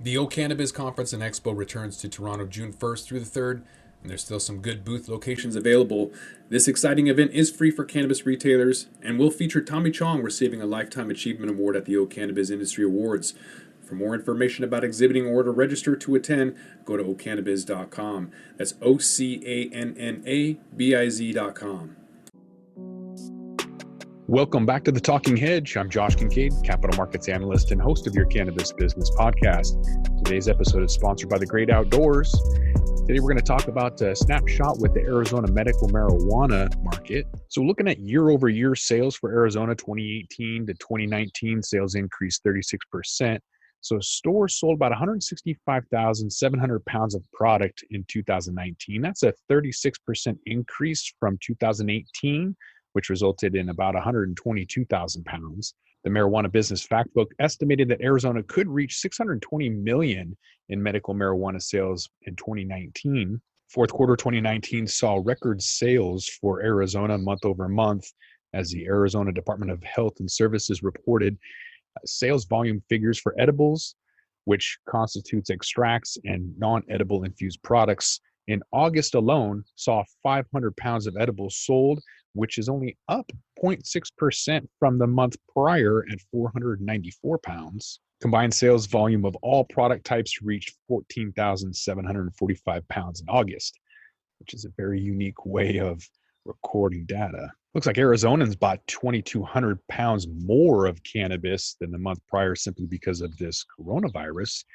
The O Cannabis Conference and Expo returns to Toronto June 1st through the 3rd, and there's still some good booth locations available. This exciting event is free for cannabis retailers and will feature Tommy Chong receiving a Lifetime Achievement Award at the O Cannabis Industry Awards. For more information about exhibiting or to register to attend, go to ocannabis.com. That's OCANNABIZ.com. Welcome back to The Talking Hedge. I'm Josh Kincaid, capital markets analyst and host of your cannabis business podcast. Today's episode is sponsored by The Great Outdoors. Today we're going to talk about a snapshot with the Arizona medical marijuana market. So looking at year-over-year sales for Arizona 2018 to 2019, sales increased 36%. So stores sold about 165,700 pounds of product in 2019. That's a 36% increase from 2018, which resulted in about 122,000 pounds. The Marijuana Business Factbook estimated that Arizona could reach 620 million in medical marijuana sales in 2019. Fourth quarter 2019 saw record sales for Arizona month over month, as the Arizona Department of Health and Services reported sales volume figures for edibles, which constitutes extracts and non-edible infused products. In August alone, saw 500 pounds of edibles sold, which is only up 0.6% from the month prior at 494 pounds. Combined sales volume of all product types reached 14,745 pounds in August, which is a very unique way of recording data. Looks like Arizonans bought 2,200 pounds more of cannabis than the month prior simply because of this coronavirus.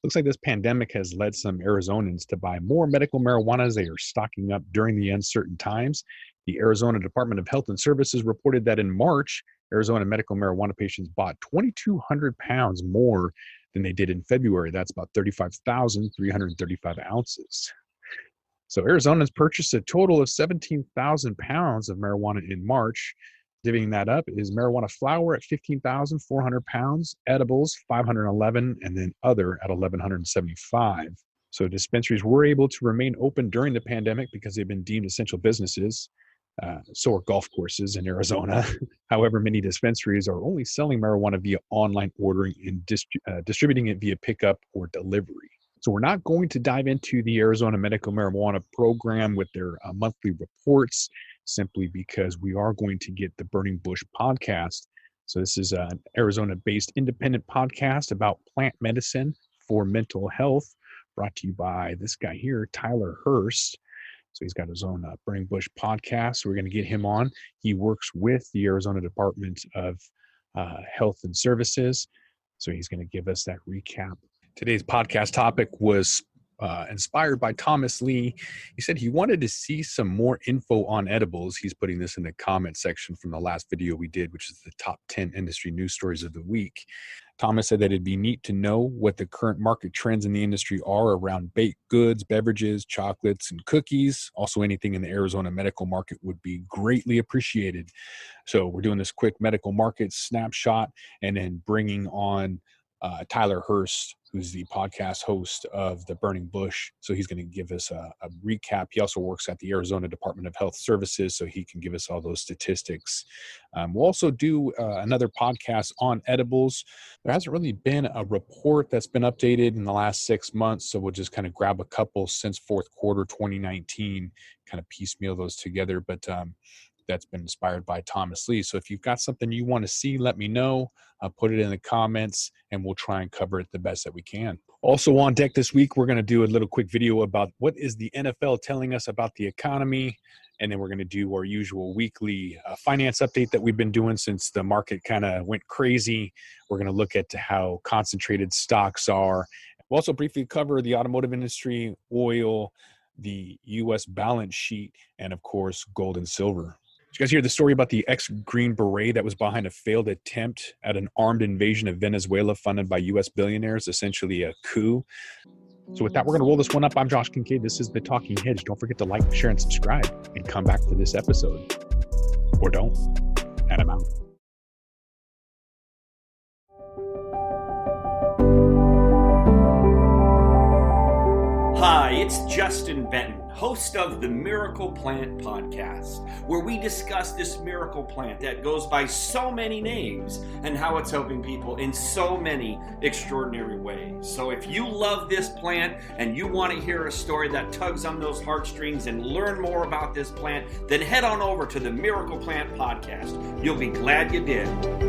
Looks like this pandemic has led some Arizonans to buy more medical marijuana as they are stocking up during the uncertain times. The Arizona Department of Health and Services reported that in March, Arizona medical marijuana patients bought 2,200 pounds more than they did in February. That's about 35,335 ounces. So Arizonans purchased a total of 17,000 pounds of marijuana in March. Divvying that up is marijuana flower at 15,400 pounds, edibles 511, and then other at 1,175. So dispensaries were able to remain open during the pandemic because they've been deemed essential businesses. So are golf courses in Arizona. However, many dispensaries are only selling marijuana via online ordering and distributing it via pickup or delivery. So we're not going to dive into the Arizona medical marijuana program with their monthly reports, simply because we are going to get the Burning Bush podcast. So this is an Arizona-based independent podcast about plant medicine for mental health, brought to you by this guy here, Tyler Hurst. So he's got his own Burning Bush podcast. So we're going to get him on. He works with the Arizona Department of Health and Services. So he's going to give us that recap. Today's podcast topic was inspired by Thomas Lee. He said he wanted to see some more info on edibles. He's putting this in the comment section from the last video we did, which is the top 10 industry news stories of the week. Thomas said that it'd be neat to know what the current market trends in the industry are around baked goods, beverages, chocolates, and cookies. Also, anything in the Arizona medical market would be greatly appreciated. So we're doing this quick medical market snapshot and then bringing on Tyler Hurst, who's the podcast host of the Burning Bush. So he's going to give us a recap. He also works at the Arizona Department of Health Services, so he can give us all those statistics. We'll also do another podcast on edibles. There hasn't really been a report that's been updated in the last 6 months, so we'll just kind of grab a couple since fourth quarter 2019, kind of piecemeal those together. But that's been inspired by Thomas Lee. So if you've got something you want to see, let me know. Put it in the comments, and we'll try and cover it the best that we can. Also on deck this week, we're going to do a little quick video about what is the NFL telling us about the economy. And then we're going to do our usual weekly finance update that we've been doing since the market kind of went crazy. We're going to look at how concentrated stocks are. We'll also briefly cover the automotive industry, oil, the U.S. balance sheet, and of course, gold and silver. Did you guys hear the story about the ex-Green Beret that was behind a failed attempt at an armed invasion of Venezuela funded by U.S. billionaires, essentially a coup? So with that, we're going to roll this one up. I'm Josh Kincaid. This is The Talking Hedge. Don't forget to like, share, and subscribe, and come back to this episode. Or don't. And I'm out. Hi, it's Justin Benton, host of the Miracle Plant Podcast, where we discuss this miracle plant that goes by so many names and how it's helping people in so many extraordinary ways. So if you love this plant and you want to hear a story that tugs on those heartstrings and learn more about this plant, then head on over to the Miracle Plant Podcast. You'll be glad you did.